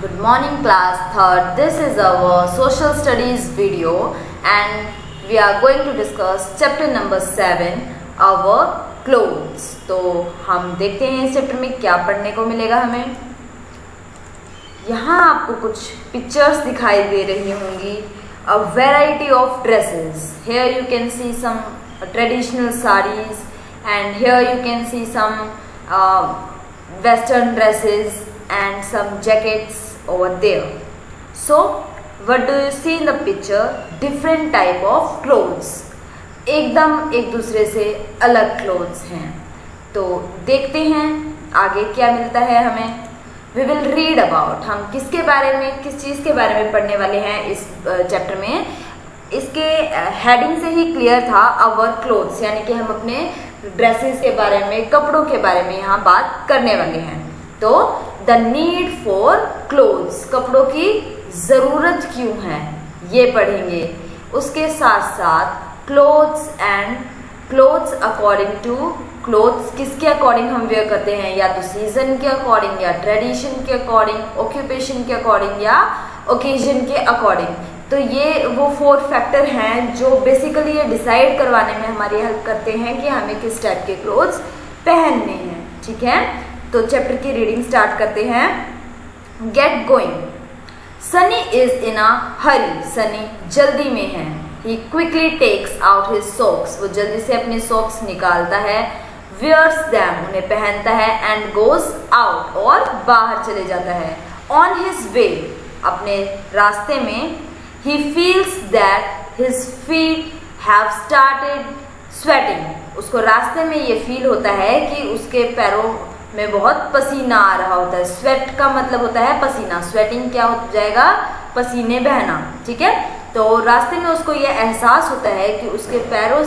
Good morning class third. This is our social studies video and we are going to discuss chapter number 7 our clothes. तो हम देखते हैं इस chapter में क्या पढ़ने को मिलेगा हमें. यहाँ आपको कुछ पिक्चर्स दिखाई दे रही होंगी. A variety of dresses. Here you can see some traditional sarees and here you can see some western dresses and some jackets over there. So what do you see in the picture? Different type of clothes. एकदम एक दूसरे से अलग clothes हैं. तो देखते हैं आगे क्या मिलता है हमें. We will read about. हम किसके बारे में, किस चीज़ के बारे में पढ़ने वाले हैं इस चैप्टर में. इसके हेडिंग से ही क्लियर था our clothes, यानी कि हम अपने ड्रेसेस के बारे में, कपड़ों के बारे में यहाँ बात करने वाले हैं. तो द नीड फॉर क्लोथ्स, कपड़ों की ज़रूरत क्यों है ये पढ़ेंगे. उसके साथ साथ clothes and clothes according to, clothes किसके अकॉर्डिंग हम वेयर करते हैं, या तो सीजन के अकॉर्डिंग, या ट्रेडिशन के अकॉर्डिंग, ऑक्यूपेशन के अकॉर्डिंग, या ओकेजन के अकॉर्डिंग. तो ये वो 4 फैक्टर हैं जो बेसिकली ये डिसाइड करवाने में हमारी हेल्प करते हैं कि हमें किस टाइप के क्लोथ्स पहनने हैं. ठीक है, तो चैप्टर की रीडिंग स्टार्ट करते हैं. Get going. Sunny is in a hurry. Sunny जल्दी में है. He quickly takes out his socks. वो जल्दी से अपने सॉक्स निकालता है. वियर्स दैम, उन्हें पहनता है. एंड गोज आउट, और बाहर चले जाता है. ऑन हिज वे, अपने रास्ते में. He feels that his feet have started sweating. उसको रास्ते में ये फील होता है कि उसके पैरों में बहुत पसीना आ रहा होता है. स्वेट का मतलब होता है पसीना. स्वेटिंग क्या हो जाएगा, पसीने बहना. ठीक है, तो रास्ते में उसको ये एहसास होता है कि उसके पैरों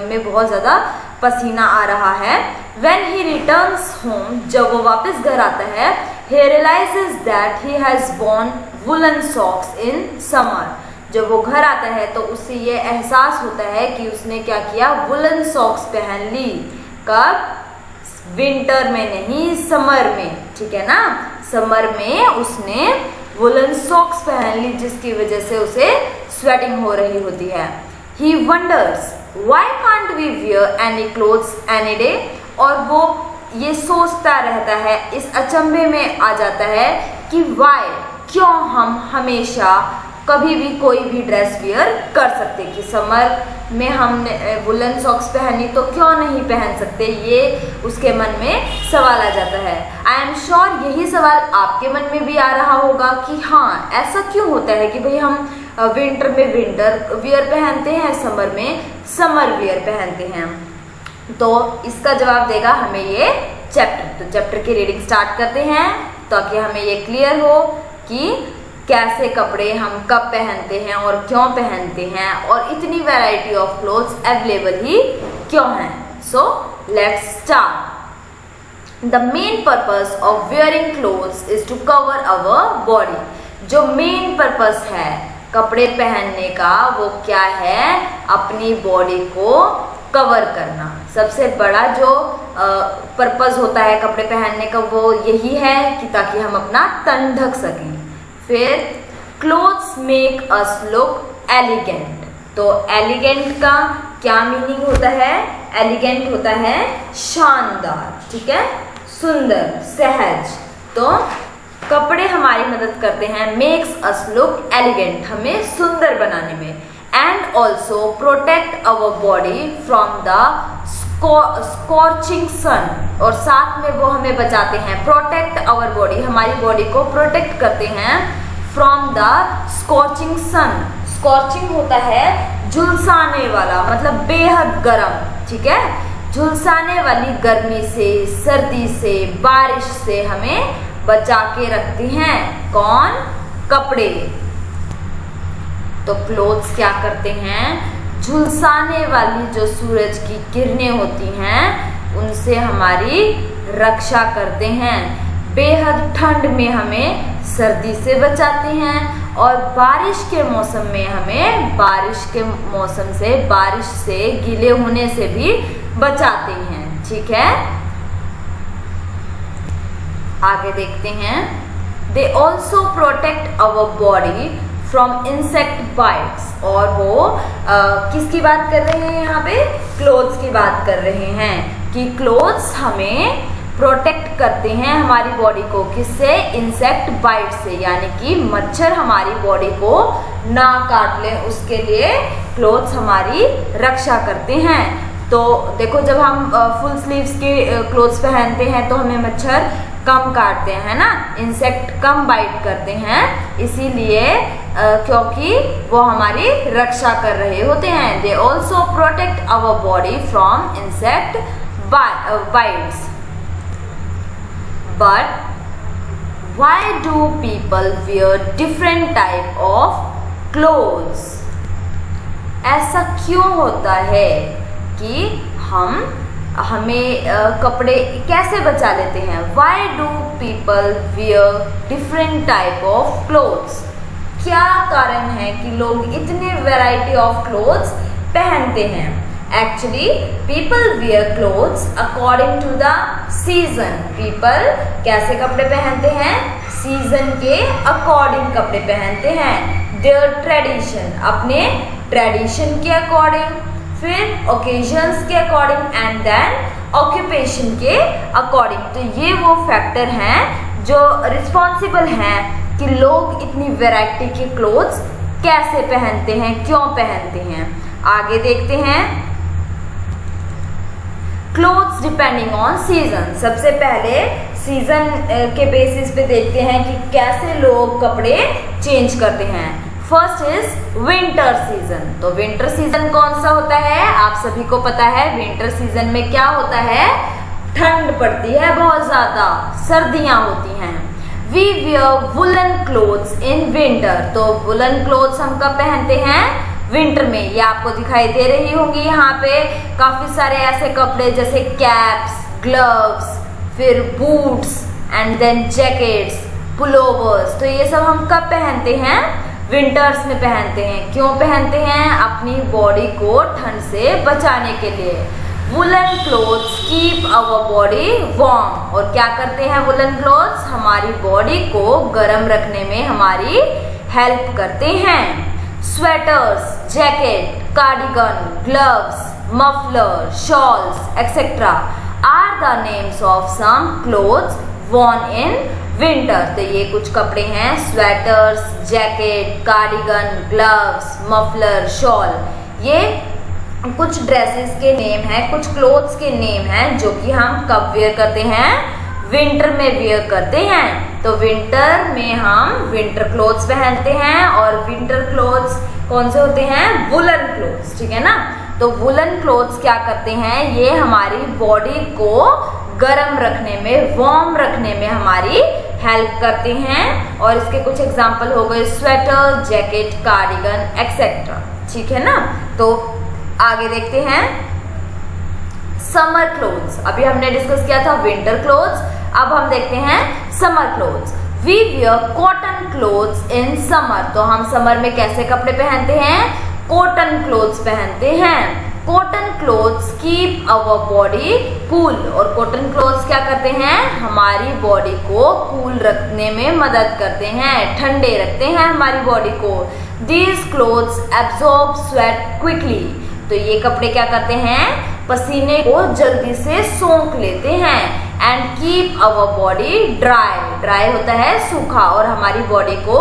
में बहुत ज़्यादा पसीना आ रहा है. When he returns home, जब वो वापस घर आता है, he realizes that he has worn woolen socks in summer. जब वो घर आता है तो उससे ये एहसास होता है कि उसने क्या किया, वुलन सॉक्स पहन ली. कब, विंटर में नहीं, समर में. ठीक है ना, समर में उसने वुलन सॉक्स पहन ली जिसकी वजह से उसे स्वेटिंग हो रही होती है. He wonders why can't we wear any clothes any day. और वो ये सोचता रहता है, इस अचंभे में आ जाता है कि why, क्यों हम हमेशा कभी भी कोई भी ड्रेस वियर कर सकते, कि समर में हमने वुलन सॉक्स पहनी तो क्यों नहीं पहन सकते. ये उसके मन में सवाल आ जाता है. आई एम श्योर यही सवाल आपके मन में भी आ रहा होगा कि हाँ, ऐसा क्यों होता है कि भाई हम विंटर में विंटर वियर पहनते हैं, समर में समर वियर पहनते हैं. तो इसका जवाब देगा हमें ये चैप्टर. तो चैप्टर की रीडिंग स्टार्ट करते हैं ताकि हमें ये क्लियर हो कि कैसे कपड़े हम कब पहनते हैं और क्यों पहनते हैं, और इतनी वैरायटी ऑफ क्लोथ्स अवेलेबल ही क्यों हैं. So let's start. The main purpose of wearing clothes is to cover our body. जो मेन पर्पस है कपड़े पहनने का वो क्या है, अपनी बॉडी को कवर करना. सबसे बड़ा जो पर्पस होता है कपड़े पहनने का वो यही है कि ताकि हम अपना तन ढक सकें. फिर clothes make us look elegant. तो एलिगेंट का क्या मीनिंग होता है, एलिगेंट होता है शानदार. ठीक है, सुंदर, सहज. तो कपड़े हमारी मदद करते हैं, मेक्स अस लुक एलिगेंट, हमें सुंदर बनाने में. And also protect our body from the scorching sun. और साथ में वो हमें बचाते हैं. प्रोटेक्ट अवर बॉडी, हमारी बॉडी को प्रोटेक्ट करते हैं from the scorching sun. Scorching होता है झुलसाने वाला, मतलब बेहद गर्म. ठीक है, झुलसाने वाली गर्मी से, सर्दी से, बारिश से हमें बचा के रखती हैं. कौन, कपड़े. तो क्लोथ्स क्या करते हैं, झुलसाने वाली जो सूरज की किरणें होती हैं उनसे हमारी रक्षा करते हैं. बेहद ठंड में हमें सर्दी से बचाते हैं, और बारिश के मौसम में हमें बारिश के मौसम से, बारिश से गीले होने से भी बचाते हैं. ठीक है, आगे देखते हैं. They also protect our body from insect bytes. और वो किसकी बात कर रहे हैं यहाँ पे? क्लोथ्स की बात कर रहे हैं कि क्लोथ्स हमें प्रोटेक्ट करते हैं हमारी बॉडी को, किससे? इंसेक्ट बाइट से, यानी कि मच्छर हमारी बॉडी को ना काट ले, उसके लिए क्लोथ्स हमारी रक्षा करते हैं। तो देखो, जब हम फुल स्लीव्स के क्लोथ्स पहनते हैं तो हमें मच्छर कम काटते हैं ना, इंसेक्ट कम बाइट करते हैं, इसीलिए क्योंकि वो हमारी रक्षा कर रहे होते हैं। They also protect our body from insect bites. But why do people wear different type of clothes? ऐसा क्यों होता है कि हमें कपड़े कैसे बचा लेते हैं? Why do people wear different type of clothes? क्या कारण है कि लोग इतने वैरायटी ऑफ क्लोथ्स पहनते हैं? Actually, people wear clothes according to the season. People कैसे कपड़े पहनते हैं? सीजन के अकॉर्डिंग कपड़े पहनते हैं। Their tradition, अपने ट्रेडिशन के अकॉर्डिंग, फिर ओकेजन्स के अकॉर्डिंग एंड देन ऑक्यूपेशन के अकॉर्डिंग। तो ये वो फैक्टर हैं जो रिस्पॉन्सिबल हैं कि लोग इतनी वैरायटी के क्लोथ्स कैसे पहनते हैं, क्यों पहनते हैं। आगे देखते हैं, क्लोथ्स डिपेंडिंग ऑन सीजन। सबसे पहले सीजन के बेसिस पे देखते हैं कि कैसे लोग कपड़े चेंज करते हैं। First is winter season. तो विंटर सीजन कौन सा होता है? आप सभी को पता है विंटर सीजन में क्या होता है? ठंड पड़ती है, बहुत ज्यादा सर्दियां होती हैं। We wear woollen clothes in winter. तो वुलन क्लोथ्स हम कब पहनते हैं? विंटर में। ये आपको दिखाई दे रही होंगी यहाँ पे काफी सारे ऐसे कपड़े जैसे कैप्स, ग्लव्स, फिर boots and then jackets, pullovers. तो ये सब हम कब पहनते हैं? विंटर्स में पहनते हैं। क्यों पहनते हैं? अपनी बॉडी को ठंड से बचाने के लिए। Woollen clothes keep our body warm. और क्या करते हैं वुलन क्लोथ्स? हमारी बॉडी को गर्म रखने में हमारी हेल्प करते हैं। Sweaters, jacket, cardigan, gloves, muffler, shawls etcetera are the names of some clothes worn in winter. तो ये कुछ कपड़े हैं, sweaters, jacket, cardigan, gloves, muffler, shawl. ये कुछ ड्रेसेस के नेम हैं, कुछ क्लोथ्स के नेम हैं जो कि हम कब वेयर करते हैं? विंटर में वेयर करते हैं। तो विंटर में हम विंटर क्लोथ्स पहनते हैं। और विंटर क्लोथ्स कौन से होते हैं? वुलन क्लोथ्स, ठीक है ना। तो वुलन क्लोथ्स क्या करते हैं? ये हमारी बॉडी को गर्म रखने में, वार्म रखने में हमारी हेल्प करते हैं। और इसके कुछ एग्जाम्पल हो गए स्वेटर, जैकेट, कार्डिगन एक्सेट्रा, ठीक है ना। तो आगे देखते हैं समर क्लोथ्स। अभी हमने डिस्कस किया था विंटर क्लोथ्स, अब हम देखते हैं summer clothes. We wear cotton clothes in summer. तो हम समर में कैसे कपड़े पहनते हैं? कॉटन क्लोथ्स पहनते हैं। Cotton clothes keep our body cool. और कॉटन क्लोथ्स क्या करते हैं? हमारी बॉडी को कूल रखने में मदद करते हैं, ठंडे रखते हैं हमारी बॉडी को। These clothes absorb sweat quickly. तो ये कपड़े क्या करते हैं? पसीने को जल्दी से सोख लेते हैं। And keep our body dry. Dry होता है सूखा, और हमारी बॉडी को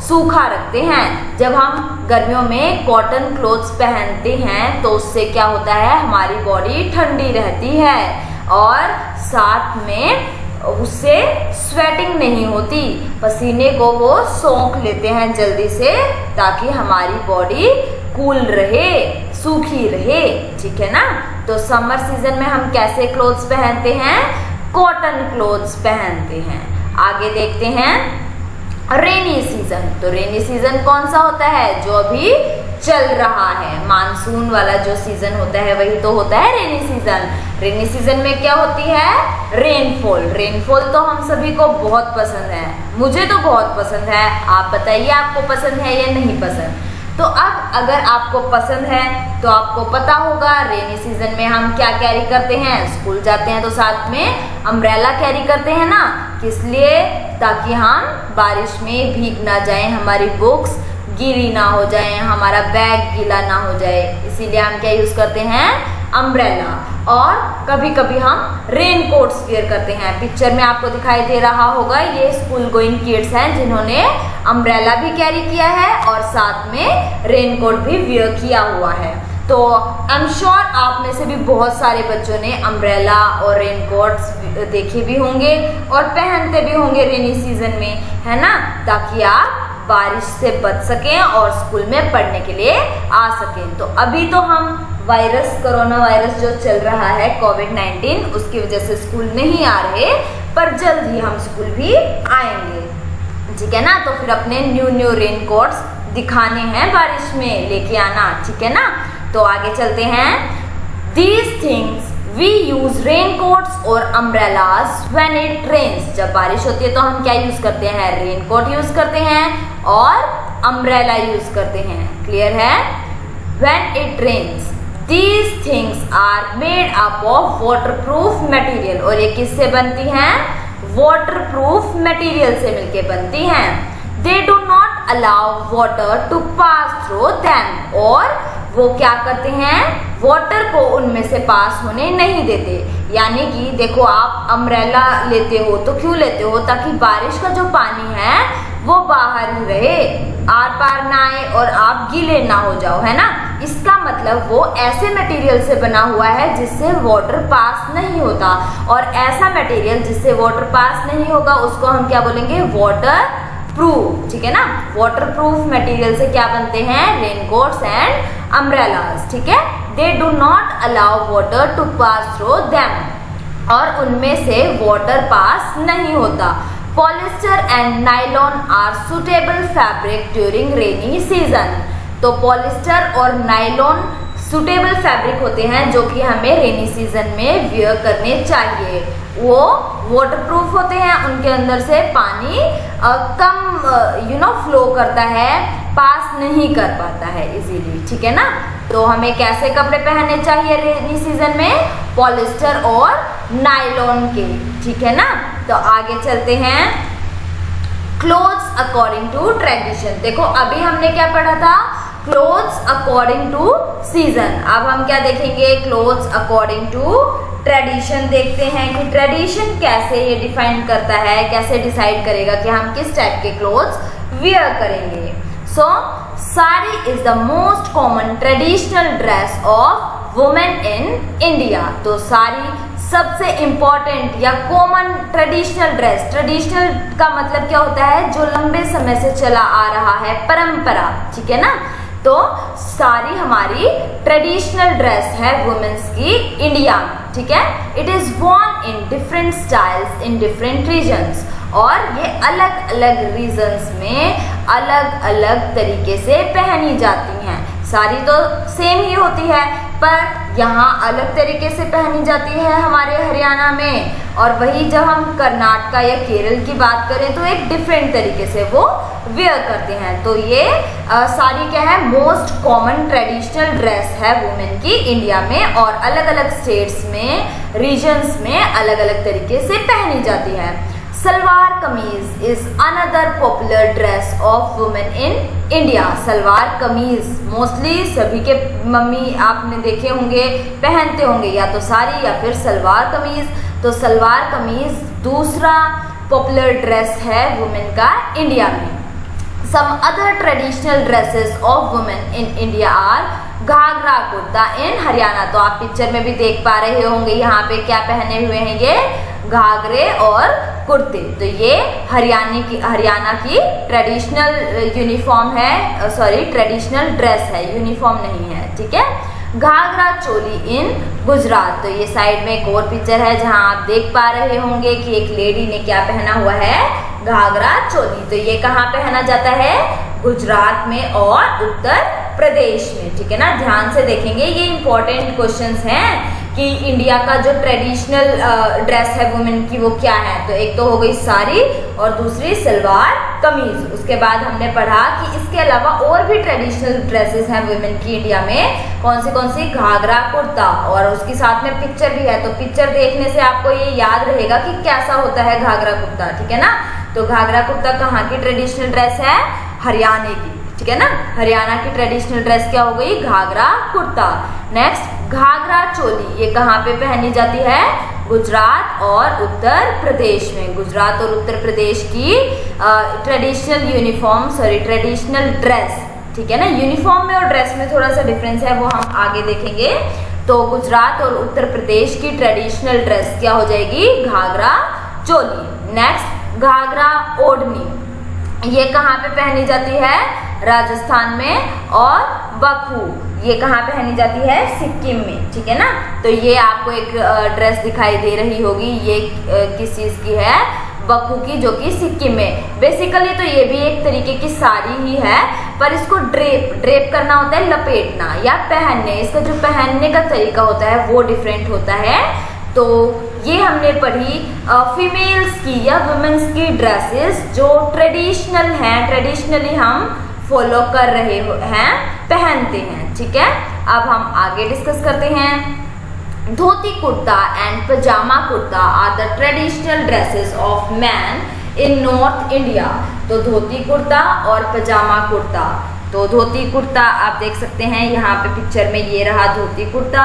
सूखा रखते हैं। जब हम गर्मियों में कॉटन क्लोथ्स पहनते हैं तो उससे क्या होता है? हमारी बॉडी ठंडी रहती है और साथ में उससे स्वेटिंग नहीं होती, पसीने को वो सोख लेते हैं जल्दी से, ताकि हमारी बॉडी कूल रहे, सूखी रहे, ठीक है ना। तो समर सीजन में हम कैसे क्लोथ्स पहनते हैं? कॉटन क्लोथ्स पहनते हैं। आगे देखते हैं रेनी सीजन। तो रेनी सीजन कौन सा होता है? जो अभी चल रहा है, मानसून वाला जो सीजन होता है वही तो होता है रेनी सीजन। रेनी सीजन में क्या होती है? रेनफॉल। रेनफॉल तो हम सभी को बहुत पसंद है, मुझे तो बहुत पसंद है। आप बताइए आपको पसंद है या नहीं पसंद? तो अब अगर आपको पसंद है तो आपको पता होगा रेनी सीजन में हम क्या कैरी करते हैं। स्कूल जाते हैं तो साथ में अम्ब्रेला कैरी करते हैं ना, किस लिए? ताकि हम बारिश में भीग ना जाएं, हमारी बुक्स गीली ना हो जाए, हमारा बैग गीला ना हो जाए, इसीलिए हम क्या यूज करते हैं? अम्ब्रेला। और कभी कभी हम रेन कोट्स वियर करते हैं। पिक्चर में आपको दिखाई दे रहा होगा, ये स्कूल गोइंग किड्स हैं जिन्होंने अम्ब्रेला भी कैरी किया है और साथ में रेन कोट भी वियर किया हुआ है। तो आई एम श्योर आप में से भी बहुत सारे बच्चों ने अम्ब्रेला और रेन कोट्स देखे भी होंगे और पहनते भी होंगे रेनी सीजन में, है ना, ताकि आप बारिश से बच सकें और स्कूल में पढ़ने के लिए आ सकें। तो अभी तो हम कोरोना वायरस जो चल रहा है कोविड-19, उसकी वजह से स्कूल नहीं आ रहे, पर जल्द ही हम स्कूल भी आएंगे, ठीक है ना। तो फिर अपने न्यू रेन कोट्स दिखाने हैं, बारिश में लेके आना, ठीक है ना। तो आगे चलते हैं। These things we use raincoats और umbrellas when it rains। जब बारिश होती है तो हम क्या यूज करते हैं? रेनकोट यूज करते हैं और अम्ब्रेला यूज करते हैं। क्लियर है? When it rains, these things are made up of waterproof material। और ये किससे बनती हैं? waterproof material से मिलके बनती हैं। They do not allow water to pass through them। और वो क्या करते हैं? वाटर को उनमें से पास होने नहीं देते। यानी कि देखो, आप अम्ब्रेला लेते हो तो क्यों लेते हो? ताकि बारिश का जो पानी है वो बाहर ही रहे, आर पार ना आए और आप गीले ना हो जाओ, है ना। इसका मतलब वो ऐसे मटेरियल से बना हुआ है जिससे वाटर पास नहीं होता, और ऐसा मटेरियल जिससे वाटर पास नहीं होगा उसको हम क्या बोलेंगे? वाटर प्रूफ, ठीक है ना। वाटर प्रूफ मटेरियल से क्या बनते हैं? रेनकोट्स एंड अम्ब्रेलास, ठीक है। They do not allow water to pass through them. और उनमें से वाटर पास नहीं होता। Polyester and nylon are suitable fabric during rainy season. तो पॉलिस्टर और नायलॉन सुटेबल फैब्रिक होते हैं जो कि हमें रेनी सीजन में वियर करने चाहिए। वो वाटरप्रूफ होते हैं, उनके अंदर से पानी कम फ्लो करता है, पास नहीं कर पाता है इजीली, ठीक है ना। तो हमें कैसे कपड़े पहनने चाहिए रेनी सीजन में? पॉलिस्टर और नायलॉन के, ठीक है ना। तो आगे चलते हैं। Clothes according to tradition. देखो अभी हमने क्या पढ़ा था? Clothes according to season. अब हम क्या देखेंगे? क्लोथ्स अकॉर्डिंग टू ट्रेडिशन देखते हैं कि ट्रेडिशन कैसे ये डिफाइन करता है, कैसे डिसाइड करेगा कि हम किस टाइप के क्लोथ्स वियर करेंगे। So sari is the most common traditional dress of women in India. तो साड़ी सबसे इम्पॉर्टेंट या कॉमन ट्रेडिशनल ड्रेस। ट्रेडिशनल का मतलब क्या होता है? जो लंबे समय से चला आ रहा है, परंपरा, ठीक है ना। तो साड़ी हमारी ट्रेडिशनल ड्रेस है वुमेन्स की इंडिया में, ठीक है। It is worn in different styles in different regions. और ये अलग अलग रीजन्स में अलग अलग तरीके से पहनी जाती हैं। साड़ी तो सेम ही होती है, पर यहाँ अलग तरीके से पहनी जाती है हमारे हरियाणा में, और वही जब हम कर्नाटका या केरल की बात करें तो एक डिफरेंट तरीके से वो वेयर करते हैं। तो ये साड़ी क्या है? मोस्ट कॉमन ट्रेडिशनल ड्रेस है वुमेन की इंडिया में, और अलग अलग स्टेट्स में, रीजन्स में अलग अलग तरीके से पहनी जाती है। Salwar kameez is another popular dress of women in India. Salwar kameez mostly सभी के मम्मी आपने देखे होंगे, पहनते होंगे या तो साड़ी या फिर सलवार कमीज। तो सलवार कमीज दूसरा पॉपुलर ड्रेस है वुमेन का इंडिया में। Some other traditional dresses of women in India are ghagra kurta in Haryana. तो आप पिक्चर में भी देख पा रहे होंगे, यहाँ पे क्या पहने हुए हैं? ये घाघरे और कुर्ते। तो ये हरियाणा की ट्रेडिशनल यूनिफॉर्म है, सॉरी ट्रेडिशनल ड्रेस है, यूनिफॉर्म नहीं है, ठीक है। घाघरा चोली इन गुजरात। तो ये साइड में एक और पिक्चर है जहां आप देख पा रहे होंगे कि एक लेडी ने क्या पहना हुआ है? घाघरा चोली। तो ये कहाँ पहना जाता है? गुजरात में और उत्तर प्रदेश में, ठीक है ना। ध्यान से देखेंगे, ये इंपॉर्टेंट क्वेश्चंस हैं कि इंडिया का जो ट्रेडिशनल ड्रेस है वुमेन की वो क्या है। तो एक तो हो गई साड़ी और दूसरी सलवार कमीज। उसके बाद हमने पढ़ा कि इसके अलावा और भी ट्रेडिशनल ड्रेसेस हैं वुमेन की इंडिया में। कौन सी घाघरा कुर्ता, और उसके साथ में पिक्चर भी है। तो पिक्चर देखने से आपको ये याद रहेगा कि कैसा होता है घाघरा कुर्ता, ठीक है ना। तो घाघरा कुर्ता कहाँ की ट्रेडिशनल ड्रेस है? हरियाणा की, ठीक है ना। हरियाणा की ट्रेडिशनल ड्रेस क्या हो गई? घाघरा कुर्ता। नेक्स्ट घाघरा चोली, ये कहाँ पे पहनी जाती है? गुजरात और उत्तर प्रदेश में। गुजरात और उत्तर प्रदेश की ट्रेडिशनल ड्रेस, ठीक है ना। यूनिफॉर्म में और ड्रेस में थोड़ा सा डिफरेंस है, वो हम आगे देखेंगे। तो गुजरात और उत्तर प्रदेश की ट्रेडिशनल ड्रेस क्या हो जाएगी? घाघरा चोली। नेक्स्ट घाघरा ओढ़नी, ये कहाँ पे पहनी जाती है? राजस्थान में। और बखू, ये कहाँ पहनी जाती है? सिक्किम में, ठीक है ना। तो ये आपको एक ड्रेस दिखाई दे रही होगी, ये किस चीज की है? बखू की, जो कि सिक्किम में। बेसिकली तो ये भी एक तरीके की साड़ी ही है, पर इसको ड्रेप करना होता है, लपेटना या पहनने। इसका जो पहनने का तरीका होता है वो डिफरेंट होता है। तो ये हमने पढ़ी फीमेल्स की या वुमेन्स की ड्रेसेस जो ट्रेडिशनल हैं, ट्रेडिशनली हम फॉलो कर रहे हैं, पहनते हैं, ठीक है। अब हम आगे डिस्कस करते हैं। Dhoti kurta and pajama kurta are the traditional dresses of man in North India. तो धोती कुर्ता और पजामा कुर्ता। तो धोती कुर्ता आप देख सकते हैं यहाँ पे पिक्चर में, ये रहा धोती कुर्ता,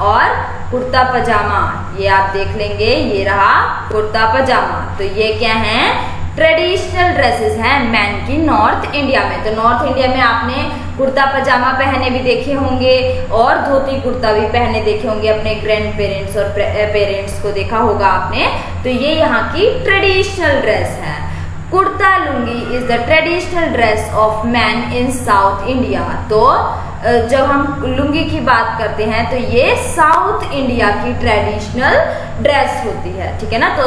और कुर्ता पजामा ये आप देख लेंगे, ये रहा कुर्ता पजामा। तो ये क्या है? ट्रेडिशनल ड्रेसेस हैं मैन की नॉर्थ इंडिया में। तो नॉर्थ इंडिया में आपने कुर्ता पजामा पहने भी देखे होंगे और धोती कुर्ता भी पहने देखे होंगे, अपने ग्रैंड पेरेंट्स और पेरेंट्स को देखा होगा आपने। तो ये यहाँ की ट्रेडिशनल ड्रेस है। Kurta lungi is the traditional dress of man in south India. तो जब हम लुंगी की बात करते हैं तो ये साउथ इंडिया की ट्रेडिशनल ड्रेस होती है, ठीक है ना। तो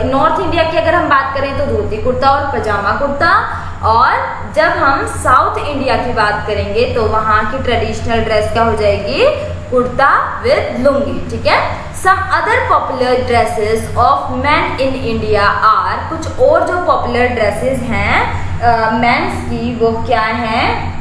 नॉर्थ इंडिया की अगर हम बात करें तो धोती कुर्ता और पजामा कुर्ता, और जब हम साउथ इंडिया की बात करेंगे तो वहाँ की ट्रेडिशनल ड्रेस क्या हो जाएगी? कुर्ता विद लुंगी, ठीक है। Some other popular dresses of man in India are, कुछ और जो पॉपुलर ड्रेसेस हैं मेंस की वो क्या हैं?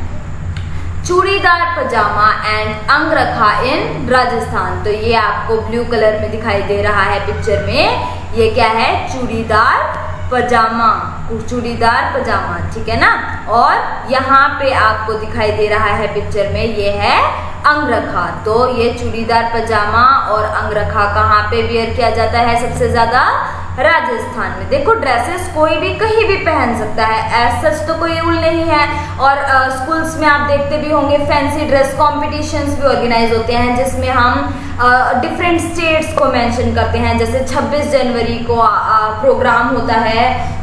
चूड़ीदार पजामा एंड अंगरखा इन राजस्थान। तो ये आपको ब्लू कलर में दिखाई दे रहा है पिक्चर में, ये क्या है? चूड़ीदार पजामा, चूड़ीदार पजामा, ठीक है ना। और यहाँ पे आपको दिखाई दे रहा है पिक्चर में, ये है अंगरखा। तो ये चूड़ीदार पजामा और अंगरखा कहाँ पे वियर किया जाता है सबसे ज्यादा? राजस्थान में। देखो ड्रेसेस कोई भी कहीं भी पहन सकता है, एज सच तो कोई रूल नहीं है। और स्कूल्स में आप देखते भी होंगे फैंसी ड्रेस कॉम्पिटिशन्स भी ऑर्गेनाइज होते हैं, जिसमें हम डिफरेंट स्टेट्स को मेंशन करते हैं। जैसे 26 जनवरी को प्रोग्राम होता है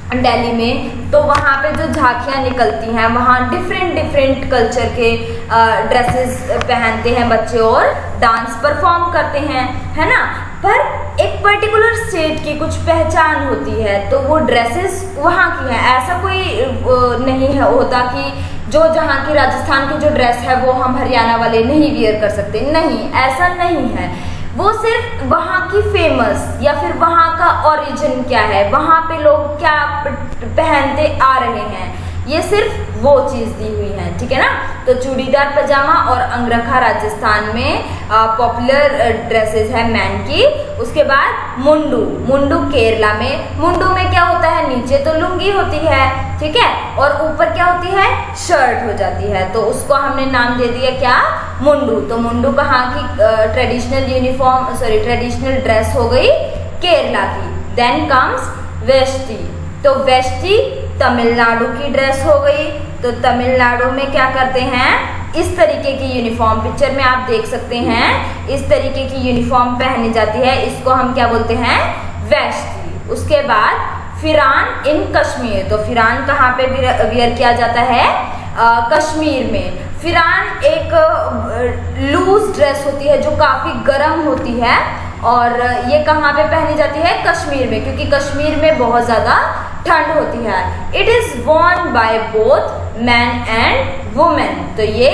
दिल्ली में, तो वहाँ पे जो झांकियाँ निकलती हैं वहाँ डिफरेंट कल्चर के ड्रेसेस पहनते हैं बच्चे और डांस परफॉर्म करते हैं, है ना। पर एक पर्टिकुलर स्टेट की कुछ पहचान होती है, तो वो ड्रेसेस वहाँ की है। ऐसा कोई नहीं है होता कि जो जहाँ की राजस्थान की जो ड्रेस है वो हम हरियाणा वाले नहीं वियर कर सकते, नहीं, ऐसा नहीं है। वो सिर्फ वहाँ की फेमस या फिर वहाँ का ओरिजिन क्या है, वहाँ पे लोग क्या पहनते आ रहे हैं, ये सिर्फ वो चीज़ दी हुई है, ठीक है ना। तो चूड़ीदार पजामा और अंगरखा राजस्थान में पॉपुलर ड्रेसेस है मैन की। उसके बाद मुंडू, मुंडू केरला में। मुंडू में क्या होता है? नीचे तो लुंगी होती है, ठीक है, और ऊपर क्या होती है? शर्ट हो जाती है। तो उसको हमने नाम दे दिया क्या? मुंडू। तो मुंडू कहाँ की ट्रेडिशनल ड्रेस हो गई? केरला की। Then comes veshti. तो वेष्टी तमिलनाडु की ड्रेस हो गई। तो तमिलनाडु में क्या करते हैं? इस तरीके की यूनिफॉर्म, पिक्चर में आप देख सकते हैं, इस तरीके की यूनिफॉर्म पहनी जाती है, इसको हम क्या बोलते हैं? वेष्टी। उसके बाद फिरान इन कश्मीर। तो फिरान कहाँ पे वियर किया जाता है? कश्मीर में। फिरान एक लूज ड्रेस होती है जो काफ़ी गर्म होती है, और ये कहाँ पे पहनी जाती है? कश्मीर में, क्योंकि कश्मीर में बहुत ज़्यादा ठंड होती है। It is worn by both man and women. तो ये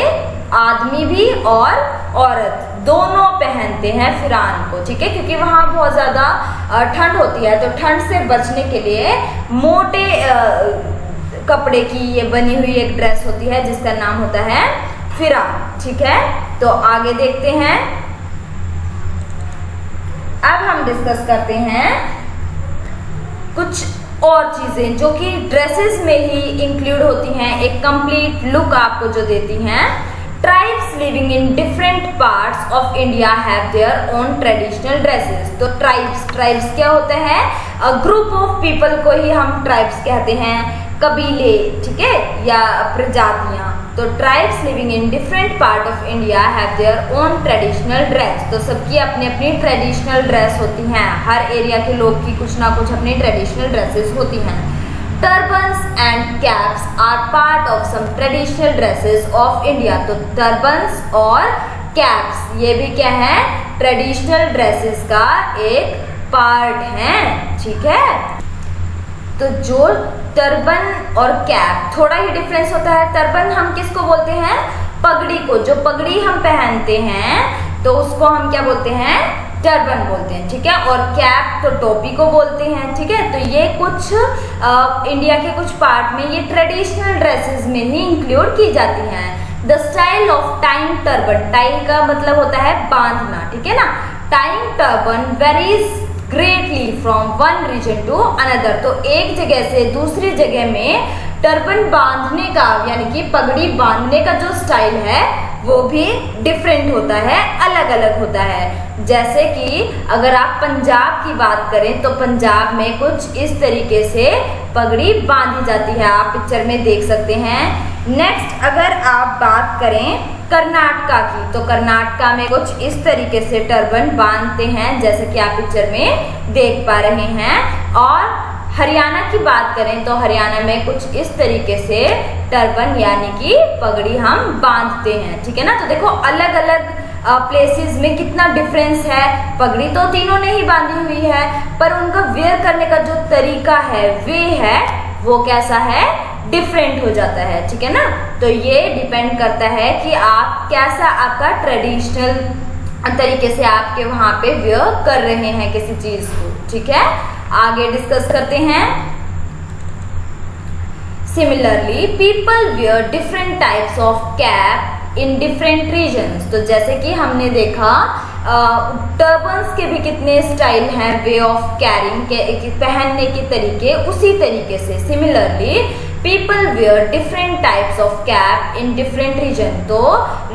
आदमी भी और औरत दोनों पहनते हैं फिरान को, ठीक है, क्योंकि वहाँ बहुत ज़्यादा ठंड होती है, तो ठंड से बचने के लिए मोटे कपड़े की ये बनी हुई एक ड्रेस होती है जिसका नाम होता है फिरान, ठीक है। तो आगे देखते हैं, अब हम डिस्कस करते हैं कुछ और चीजें जो कि ड्रेसेस में ही इंक्लूड होती हैं, एक कंप्लीट लुक आपको जो देती हैं। Tribes living in different parts of India have their own traditional dresses. तो ट्राइब्स क्या होते हैं? ग्रुप ऑफ पीपल को ही हम ट्राइब्स कहते हैं, कबीले, ठीक है, या प्रजातियां। तो tribes living in different part of India have their own traditional dress. तो सबकी अपनी अपनी ट्रेडिशनल ड्रेस होती हैं, हर एरिया के लोग की कुछ ना कुछ अपनी ट्रेडिशनल ड्रेसेस होती हैं। Turbans and caps are part of some traditional dresses of India. तो टर्बन्स और कैप्स ये भी क्या है? ट्रेडिशनल ड्रेसेस का एक पार्ट है, ठीक है। तो जो टर्बन और कैप थोड़ा ही डिफरेंस होता है। टर्बन हम किसको बोलते हैं? पगड़ी को। जो पगड़ी हम पहनते हैं तो उसको हम क्या बोलते हैं? टर्बन बोलते हैं, ठीक है। और कैप तो टोपी को बोलते हैं, ठीक है। तो ये कुछ इंडिया के कुछ पार्ट में ये ट्रेडिशनल ड्रेसेस में ही इंक्लूड की जाती हैं। The style of tying turban, tie का मतलब होता है बांधना, ठीक है ना। Tying turban varies greatly from one region to another. तो एक जगह से दूसरी जगह में टर्बन बांधने का यानी कि पगड़ी बांधने का जो स्टाइल है वो भी डिफरेंट होता है, अलग अलग होता है। जैसे कि अगर आप पंजाब की बात करें तो पंजाब में कुछ इस तरीके से पगड़ी बांधी जाती है, आप पिक्चर में देख सकते हैं। नेक्स्ट अगर आप बात करें कर्नाटका की, तो कर्नाटका में कुछ इस तरीके से टर्बन बांधते हैं जैसे कि आप पिक्चर में देख पा रहे हैं। और हरियाणा की बात करें तो हरियाणा में कुछ इस तरीके से टर्बन यानी कि पगड़ी हम बांधते हैं, ठीक है ना। तो देखो अलग अलग प्लेसेस में कितना डिफरेंस है। पगड़ी तो तीनों ने ही बांधी हुई है, पर उनका वेयर करने का जो तरीका है, वे है, वो कैसा है? डिफरेंट हो जाता है, ठीक है ना। तो ये डिपेंड करता है कि आप कैसा आपका ट्रेडिशनल तरीके से आपके वहां पे वेयर कर रहे हैं किसी चीज को, ठीक है। आगे डिस्कस करते हैं। Similarly people wear different types of cap in different regions. तो जैसे कि हमने देखा टर्बन्स के भी कितने स्टाइल हैं, वे ऑफ कैरिंग के पहनने के तरीके, उसी तरीके से similarly people wear different types of cap in different region. तो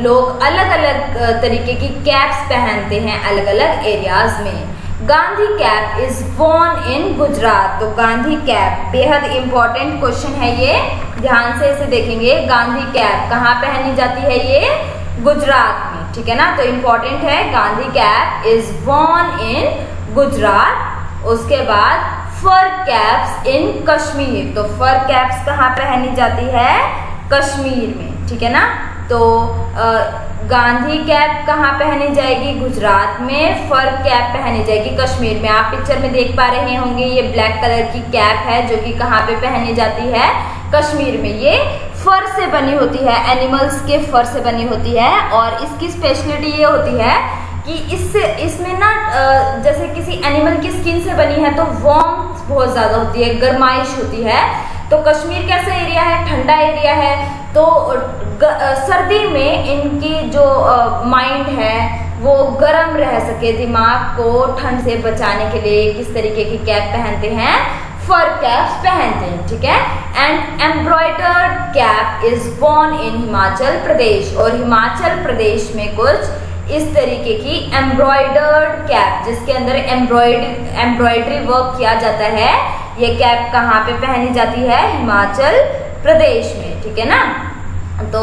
लोग अलग अलग तरीके की कैप्स पहनते हैं अलग अलग एरियाज में। गांधी कैप इज वॉर्न इन गुजरात। तो गांधी कैप बेहद इंपॉर्टेंट क्वेश्चन है, ये ध्यान से इसे देखेंगे। गांधी कैप कहाँ पहनी जाती है? ये गुजरात में, ठीक है ना। तो इंपॉर्टेंट है, गांधी कैप इज वॉर्न इन गुजरात। उसके बाद फर कैप्स इन कश्मीर। तो फर कैप्स कहाँ पहनी जाती है? कश्मीर में, ठीक है ना। तो गांधी कैप कहाँ पहनी जाएगी? गुजरात में। फर कैप पहनी जाएगी कश्मीर में। आप पिक्चर में देख पा रहे होंगे ये ब्लैक कलर की कैप है जो कि कहाँ पे पहनी जाती है? कश्मीर में। ये फर से बनी होती है, एनिमल्स के फर से बनी होती है। और इसकी स्पेशलिटी ये होती है कि इसमें ना जैसे किसी एनिमल की स्किन से बनी है तो वार्मथ बहुत ज़्यादा होती है, गर्माइश होती है। तो कश्मीर कैसा एरिया है? ठंडा एरिया है। तो सर्दी में इनकी जो माइंड है वो गर्म रह सके, दिमाग को ठंड से बचाने के लिए किस तरीके की कैप पहनते हैं? फर कैप्स पहनते हैं, ठीक है। And embroidered cap is worn in Himachal Pradesh. और हिमाचल प्रदेश में कुछ इस तरीके की एम्ब्रॉयडर्ड कैप जिसके अंदर एम्ब्रॉयडरी वर्क किया जाता है, ये कैप कहाँ पे पहनी जाती है? हिमाचल प्रदेश में, ठीक है ना। तो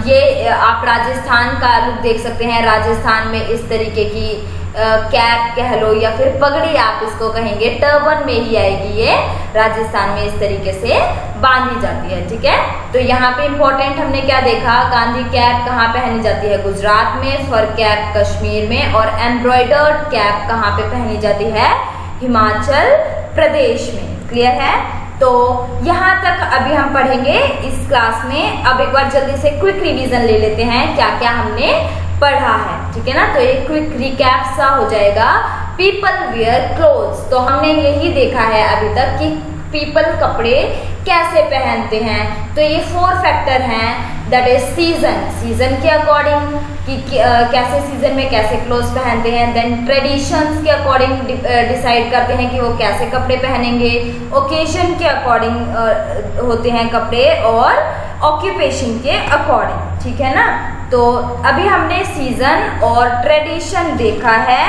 ये आप राजस्थान का लुक देख सकते हैं। राजस्थान में इस तरीके की कैप कह लो या फिर पगड़ी आप इसको कहेंगे, टर्बन में ही आएगी ये। राजस्थान में इस तरीके से बांधी जाती है, ठीक है। तो यहाँ पे इंपॉर्टेंट हमने क्या देखा? गांधी कैप कहाँ पहनी जाती है? गुजरात में। फर कैप कश्मीर में। और एम्ब्रॉयडर्ड कैप कहाँ पे पहनी जाती है? हिमाचल प्रदेश में। क्लियर है? तो यहाँ तक अभी हम पढ़ेंगे इस क्लास में। अब एक बार जल्दी से क्विक रिवीजन ले लेते हैं क्या क्या हमने पढ़ा है। ठीक है ना। तो एक क्विक रिकैप सा हो जाएगा, पीपल वियर क्लोथ्स। तो हमने यही देखा है अभी तक कि पीपल कपड़े कैसे पहनते हैं। तो ये 4 फैक्टर हैं, दैट इज सीजन के अकॉर्डिंग कि कैसे सीजन में कैसे क्लोथ्स पहनते हैं, देन ट्रेडिशंस के अकॉर्डिंग डिसाइड करते हैं कि वो कैसे कपड़े पहनेंगे, ओकेजन के अकॉर्डिंग होते हैं कपड़े, और ऑक्यूपेशन के अकॉर्डिंग, ठीक है ना। तो अभी हमने सीजन और ट्रेडिशन देखा है,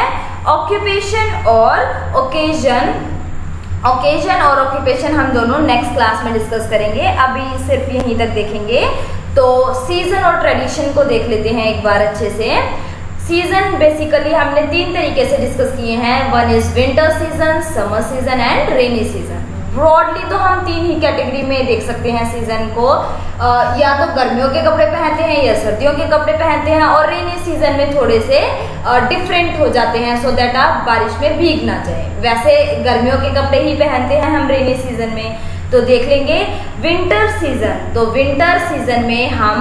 ऑक्यूपेशन और ओकेजन और ऑक्यूपेशन हम दोनों नेक्स्ट क्लास में डिस्कस करेंगे, अभी सिर्फ यहीं तक देखेंगे। तो सीजन और ट्रेडिशन को देख लेते हैं एक बार अच्छे से। सीजन बेसिकली हमने 3 तरीके से डिस्कस किए हैं, one is winter season, summer season and rainy season. Broadly तो हम 3 ही कैटेगरी में देख सकते हैं सीजन को, या तो गर्मियों के कपड़े पहनते हैं या सर्दियों के कपड़े पहनते हैं, और रेनी सीजन में थोड़े से डिफरेंट हो जाते हैं सो दैट आप बारिश में भीग ना जाए। वैसे गर्मियों के कपड़े ही पहनते हैं हम रेनी सीजन में। तो देख लेंगे विंटर सीजन। तो विंटर सीजन में हम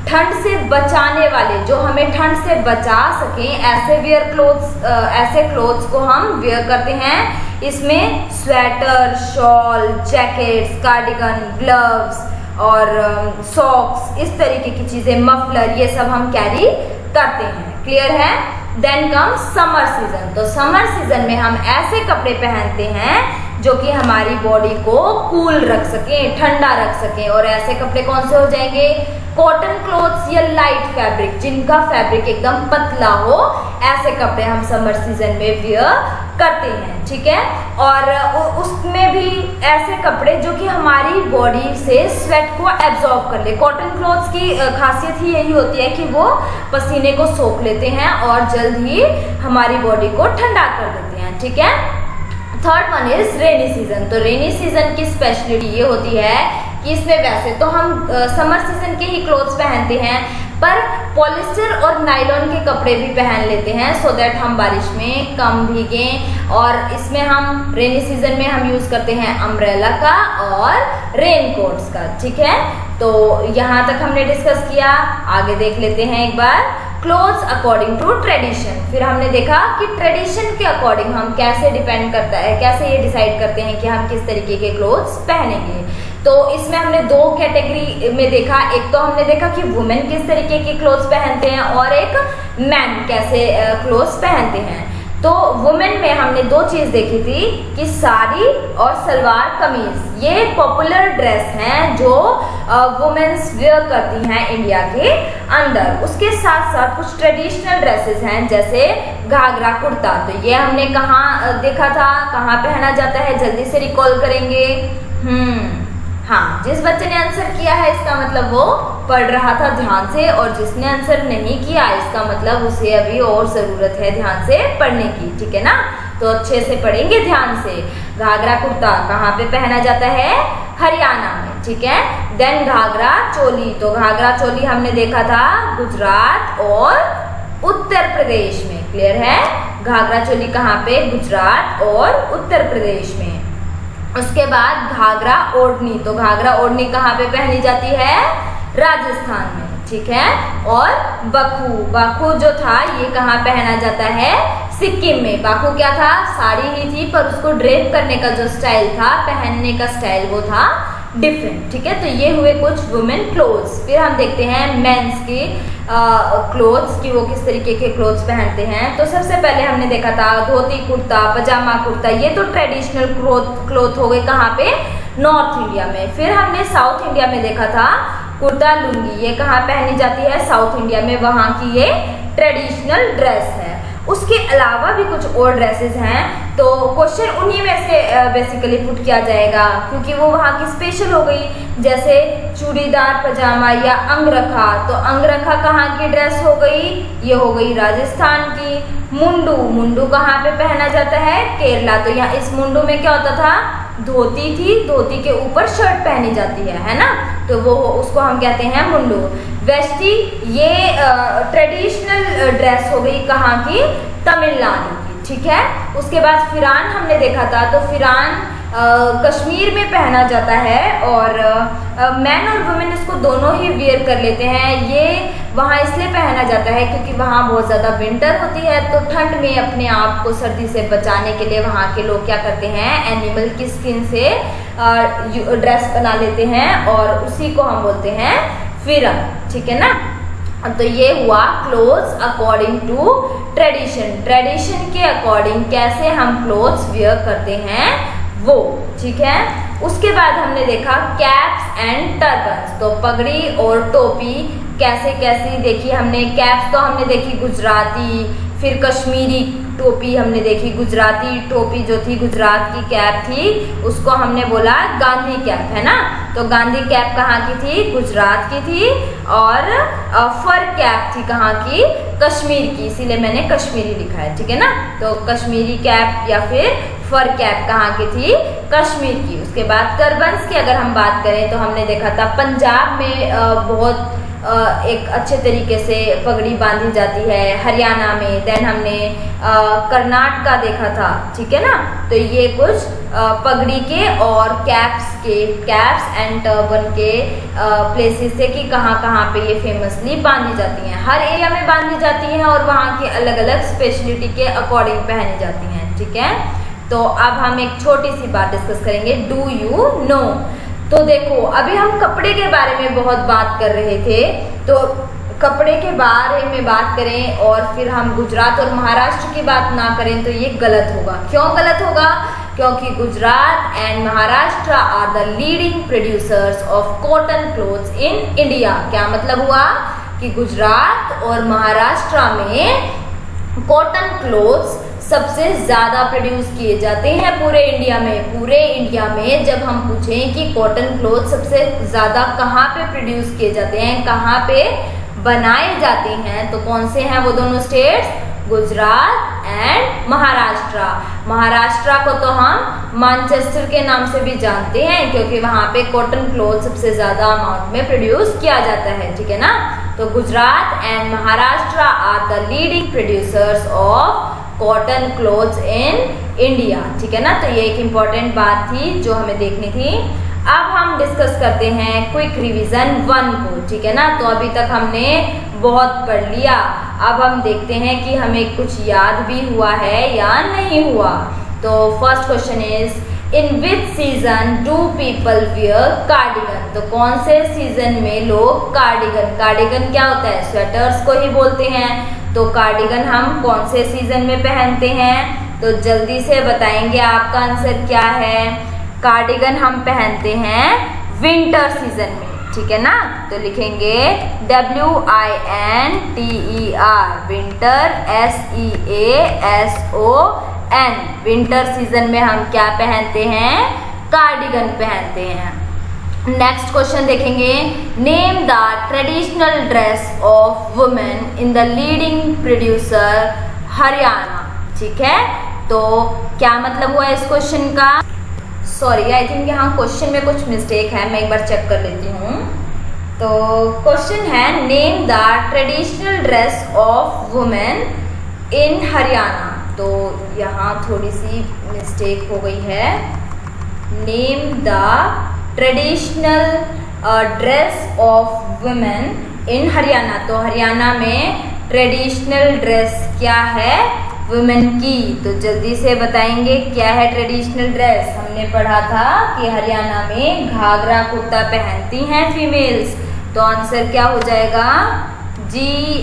ठंड से बचाने वाले, जो हमें ठंड से बचा सकें, ऐसे क्लोथ्स को हम वेयर करते हैं। इसमें sweater, shawl, jackets, cardigan, gloves और सॉक्स, इस तरीके की चीजें, मफलर, ये सब हम कैरी करते हैं। क्लियर है। Then come summer season. तो समर सीजन में हम ऐसे कपड़े पहनते हैं जो कि हमारी बॉडी को कूल रख सके, ठंडा रख सके। और ऐसे कपड़े कौन से हो जाएंगे, कॉटन क्लोथ्स या लाइट फैब्रिक, जिनका फैब्रिक एकदम पतला हो, ऐसे कपड़े हम समर सीजन में वियर करते हैं, ठीक है। और उसमें भी ऐसे कपड़े जो कि हमारी बॉडी से स्वेट को एब्जॉर्ब कर ले। कॉटन क्लोथ्स की खासियत ही यही होती है कि वो पसीने को सोख लेते हैं और जल्द ही हमारी बॉडी को ठंडा कर देते हैं, ठीक है। Third one is rainy season. तो रेनी सीजन की स्पेशलिटी ये होती है कि इसमें वैसे तो हम समर सीजन के ही क्लोथ्स पहनते हैं, पर पॉलिस्टर और नायलॉन के कपड़े भी पहन लेते हैं सो दैट हम बारिश में कम भीगें। और इसमें हम रेनी सीजन में हम यूज करते हैं अम्ब्रेला का और रेन कोट्स का, ठीक है। तो यहाँ तक हमने डिस्कस किया, आगे देख लेते हैं एक बार क्लोथ्स अकॉर्डिंग टू ट्रेडिशन। फिर हमने देखा कि ट्रेडिशन के अकॉर्डिंग हम कैसे डिपेंड करता है, कैसे ये डिसाइड करते हैं कि हम किस तरीके के क्लोथ्स पहनेंगे। तो इसमें हमने 2 कैटेगरी में देखा, एक तो हमने देखा कि वुमेन किस तरीके के क्लोथ्स पहनते हैं और एक मैन कैसे क्लोथ्स पहनते हैं। तो वुमेन में हमने 2 चीज देखी थी कि साड़ी और सलवार कमीज, ये पॉपुलर ड्रेस हैं जो वुमेन्स वेयर करती हैं इंडिया के अंदर। उसके साथ साथ कुछ ट्रेडिशनल ड्रेसेस हैं जैसे घाघरा कुर्ता। तो ये हमने कहाँ देखा था, कहाँ पहना जाता है, जल्दी से रिकॉल करेंगे। हाँ, जिस बच्चे ने आंसर किया है इसका मतलब वो पढ़ रहा था ध्यान से, और जिसने आंसर नहीं किया इसका मतलब उसे अभी और जरूरत है ध्यान से पढ़ने की, ठीक है ना। तो अच्छे से पढ़ेंगे ध्यान से। घाघरा कुर्ता कहाँ पे पहना जाता है, हरियाणा में, ठीक है। देन घाघरा चोली। तो घाघरा चोली हमने देखा था गुजरात और उत्तर प्रदेश में। क्लियर है। घाघरा चोली कहाँ पे, गुजरात और उत्तर प्रदेश में। उसके बाद घाघरा ओढ़नी। तो घाघरा ओढ़नी कहाँ पे पहनी जाती है, राजस्थान में, ठीक है। और बखू जो था ये कहाँ पहना जाता है, सिक्किम में। बाकू क्या था, साड़ी ही थी, पर उसको ड्रेप करने का जो स्टाइल था, पहनने का स्टाइल, वो था डिफरेंट, ठीक है। तो ये हुए कुछ वुमेन क्लोथ्स। फिर हम देखते हैं मेंस की क्लोथ्स कि वो किस तरीके के क्लोथ्स पहनते हैं। तो सबसे पहले हमने देखा था धोती कुर्ता, पजामा कुर्ता, ये तो ट्रेडिशनल क्लोथ हो गए कहाँ पे, नॉर्थ इंडिया में। फिर हमने साउथ इंडिया में देखा था कुर्ता लुंगी, ये कहाँ पहनी जाती है, साउथ इंडिया में, वहाँ की ये ट्रेडिशनल ड्रेस है। उसके अलावा भी कुछ और ड्रेसेस हैं, तो क्वेश्चन उन्हीं में से बेसिकली पुट किया जाएगा क्योंकि वो वहाँ की स्पेशल हो गई, जैसे चूड़ीदार पजामा या अंगरखा। तो अंगरखा कहाँ की ड्रेस हो गई, ये हो गई राजस्थान की। मुंडू कहाँ पे पहना जाता है, केरला। तो यहाँ इस मुंडू में क्या होता था, धोती थी, धोती के ऊपर शर्ट पहनी जाती है ना, तो वो उसको हम कहते हैं मुंडू। वेस्टी ये ट्रेडिशनल ड्रेस हो गई कहाँ की, तमिलनाडु की, ठीक है। उसके बाद फिरान हमने देखा था, तो फिरान कश्मीर में पहना जाता है और मैन और वुमेन इसको दोनों ही वियर कर लेते हैं। ये वहाँ इसलिए पहना जाता है क्योंकि वहाँ बहुत ज़्यादा विंटर होती है, तो ठंड में अपने आप को सर्दी से बचाने के लिए वहाँ के लोग क्या करते हैं, एनिमल की स्किन से ड्रेस बना लेते हैं और उसी को हम बोलते हैं फिरन, ठीक है ना। तो ये हुआ clothes according to tradition, tradition के अकॉर्डिंग कैसे हम क्लोथ्स वियर करते हैं वो, ठीक है। उसके बाद हमने देखा कैप्स एंड टर्बन्स, तो पगड़ी और टोपी कैसे कैसी देखी हमने। कैप्स तो हमने देखी गुजराती, फिर कश्मीरी टोपी हमने देखी। गुजराती टोपी जो थी, गुजरात की कैप थी, उसको हमने बोला गांधी कैप, है ना। तो गांधी कैप कहाँ की थी, गुजरात की थी। और फर कैप थी कहाँ की, कश्मीर की, इसीलिए मैंने कश्मीरी लिखा है, ठीक है ना। तो कश्मीरी कैप या फिर फर कैप कहाँ की थी, कश्मीर की। उसके बाद टर्बन्स की अगर हम बात करें तो हमने देखा था पंजाब में बहुत एक अच्छे तरीके से पगड़ी बांधी जाती है, हरियाणा में, देन हमने कर्नाटका देखा था, ठीक है ना। तो ये कुछ पगड़ी के और कैप्स एंड टर्बन के प्लेसेस से कि कहाँ कहाँ पे ये फेमसली बांधी जाती हैं। हर एरिया में बांधी जाती हैं और वहाँ की अलग अलग स्पेशलिटी के अकॉर्डिंग पहनी जाती हैं, ठीक है। तो अब हम एक छोटी सी बात डिस्कस करेंगे, डू यू नो। तो देखो अभी हम कपड़े के बारे में बहुत बात कर रहे थे, तो कपड़े के बारे में बात करें और फिर हम गुजरात और महाराष्ट्र की बात ना करें तो ये गलत होगा। क्यों गलत होगा, क्योंकि Gujarat and Maharashtra are the leading producers of cotton clothes in India. क्या मतलब हुआ कि गुजरात और महाराष्ट्र में कॉटन क्लोथ्स सबसे ज़्यादा प्रोड्यूस किए जाते हैं पूरे इंडिया में। पूरे इंडिया में जब हम पूछें कि कॉटन क्लोथ सबसे ज़्यादा कहाँ पे प्रोड्यूस किए जाते हैं, कहाँ पे बनाए जाते हैं, तो कौन से हैं वो दोनों स्टेट्स, गुजरात एंड महाराष्ट्र। महाराष्ट्र को तो हम मैनचेस्टर के नाम से भी जानते हैं क्योंकि वहाँ पे कॉटन क्लोथ सबसे ज़्यादा अमाउंट में प्रोड्यूस किया जाता है, ठीक है ना। तो Gujarat and Maharashtra are the leading producers of cotton clothes in India, ठीक है ना। तो ये एक इम्पॉर्टेंट बात थी जो हमें देखनी थी। अब हम डिस्कस करते हैं क्विक रिवीजन 1 को, ठीक है ना। तो अभी तक हमने बहुत पढ़ लिया, अब हम देखते हैं कि हमें कुछ याद भी हुआ है या नहीं हुआ। तो first question is in which season do people wear cardigan. तो कौन से सीजन में लोग कार्डिगन, कार्डिगन क्या होता है, स्वेटर्स को ही बोलते हैं। तो कार्डिगन हम कौन से सीजन में पहनते हैं, तो जल्दी से बताएंगे आपका आंसर क्या है। कार्डिगन हम पहनते हैं विंटर सीजन में, ठीक है ना। तो लिखेंगे WINTER winter, SEASON, winter season में हम क्या पहनते हैं, कार्डिगन पहनते हैं। नेक्स्ट क्वेश्चन देखेंगे, name the traditional dress of women in the leading producer Haryana, ठीक है। तो क्या मतलब हुआ इस क्वेश्चन का, सॉरी आई थिंक यहाँ क्वेश्चन में कुछ मिस्टेक है, मैं एक बार चेक कर लेती हूँ। तो क्वेश्चन है name the traditional dress of women in Haryana. तो यहाँ थोड़ी सी मिस्टेक हो गई है, name the traditional dress of women in Haryana. तो हरियाणा में ट्रेडिशनल ड्रेस क्या है वुमेन की, तो जल्दी से बताएंगे क्या है ट्रेडिशनल ड्रेस। हमने पढ़ा था कि हरियाणा में घाघरा कुर्ता पहनती हैं फीमेल्स, तो आंसर क्या हो जाएगा, GHAGRA,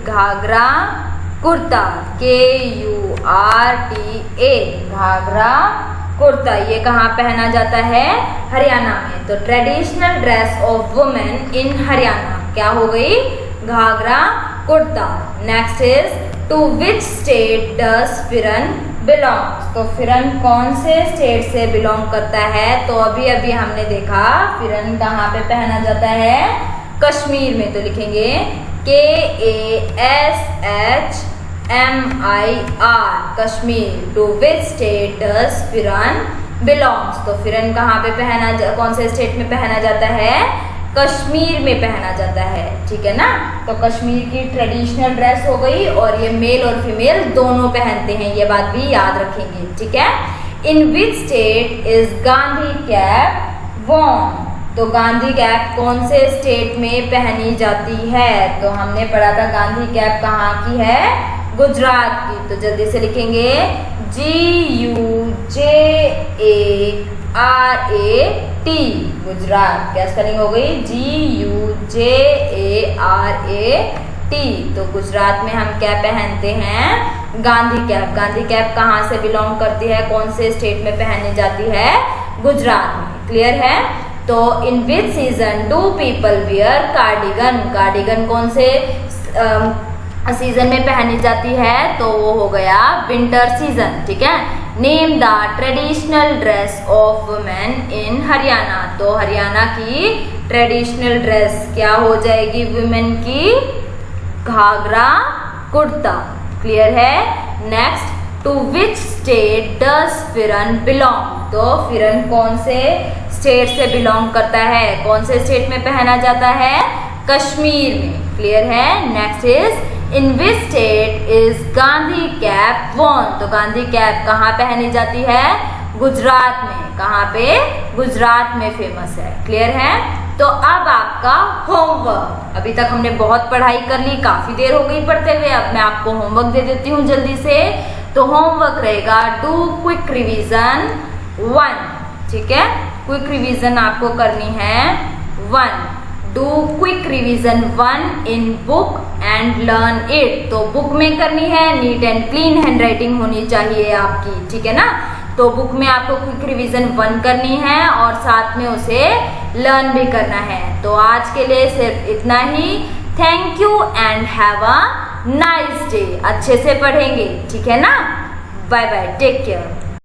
घाघरा कुर्ता, KURTA, घाघरा कुर्ता, ये कहाँ पहना जाता है, हरियाणा में। तो traditional dress of women in Haryana क्या हो गई, ghagra kurta. Next is to which state does pheran belongs. तो फिरन कौन से स्टेट से बिलोंग करता है, तो अभी अभी हमने देखा फिरन कहाँ पे पहना जाता है, कश्मीर में। तो लिखेंगे KASHMIR, Kashmir. To which state does pheran belongs. तो फिरन कहाँ पे कौन से स्टेट में पहना जाता है, कश्मीर में पहना जाता है, ठीक है ना। तो कश्मीर की ट्रेडिशनल ड्रेस हो गई, और ये मेल और फीमेल दोनों पहनते हैं, ये बात भी याद रखेंगे, ठीक है। In which state is Gandhi cap worn, तो गांधी कैप कौन से स्टेट में पहनी जाती है। तो हमने पढ़ा था गांधी कैप कहाँ की है, गुजरात की। तो जल्दी से लिखेंगे GUJARAT, गुजरात। क्या स्पेलिंग हो गई, GUJARAT। तो गुजरात में हम क्या पहनते हैं, गांधी कैप। गांधी कैप कहाँ से बिलोंग करती है, कौन से स्टेट में पहनी जाती है, गुजरात में। क्लियर है। तो in which season do people wear cardigan, cardigan कौन से सीजन में पहनी जाती है, तो वो हो गया विंटर सीजन, ठीक है। Name the traditional dress of women in Haryana, तो हरियाणा की ट्रेडिशनल ड्रेस क्या हो जाएगी वुमेन की, घाघरा कुर्ता। क्लियर है। Next, to which state does pheran belong, तो फिरन कौन से स्टेट से बिलोंग करता है, कौन से स्टेट में पहना जाता है, कश्मीर में। क्लियर है। Next is in which state is Gandhi cap worn, तो गांधी कैप कहाँ पहनी जाती है, गुजरात में। कहाँ पे, गुजरात में फेमस है। क्लियर है। तो अब आपका होमवर्क, अभी तक हमने बहुत पढ़ाई कर ली, काफी देर हो गई पढ़ते हुए, अब मैं आपको होमवर्क दे देती हूँ जल्दी से। तो होमवर्क रहेगा डू क्विक रिवीजन 1, ठीक है। क्विक रिवीजन आपको करनी है 1, do quick revision 1 in book and learn it, तो बुक में करनी है, neat and clean hand writing होनी चाहिए आपकी, ठीक है ना। तो बुक में आपको क्विक रिवीजन 1 करनी है और साथ में उसे लर्न भी करना है। तो आज के लिए सिर्फ इतना ही। Thank you and have a nice day. अच्छे से पढ़ेंगे, ठीक है ना। Bye bye, take care.